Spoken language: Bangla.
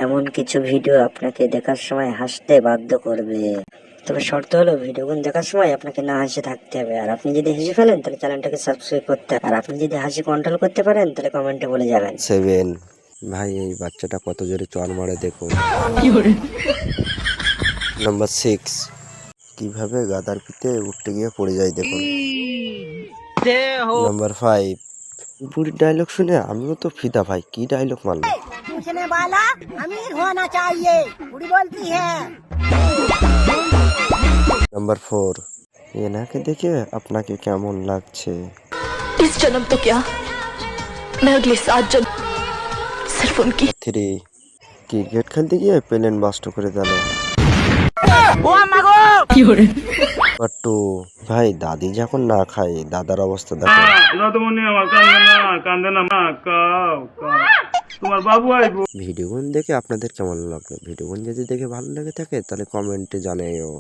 এমন কিছু ভিডিও আপনাকে দেখার সময় হাসতে বাধ্য করবে। তবে শর্ত হলো ভিডিওগুলো দেখার সময় আপনাকে না হাসে থাকতে হবে। আর আপনি যদি হেসে ফেলেন তাহলে চ্যানেলটাকে সাবস্ক্রাইব করতে হবে। আর আপনি যদি হাসি কন্ট্রোল করতে পারেন তাহলে কমেন্টে বলে যাবেন। 7 ভাই এই বাচ্চাটা কত জোরে চর মারে দেখুন। নাম্বার 6 কিভাবে গাদার পিঠে উঠতে গিয়ে পড়ে যায় দেখুন। নাম্বার 5 বুড়ির ডায়লগ শুনে আমিও তো ফিদা ভাই, কি ডায়লগ মারলো। पूछने वाला अमीर होना चाहिए बुढ़ी बोलती है। নাম্বার 4 এনাকে দেখে আপনাকে কেমন লাগছে। इस जन्म तो क्या, मैं अगले 7 जन्म सिर्फ उनकी। 3 ক্রিকেট খেলতে গিয়ে প্লেন বাস্ট করে দিল। নাম্বার 2 ভাই দাদি যখন না খায় দাদার অবস্থা দেখো। ভিডিওগুলো দেখে আপনাদের কেমন লাগলো? ভিডিওগুলো যদি দেখে ভালো লেগে থাকে তাহলে কমেন্টে জানাইও।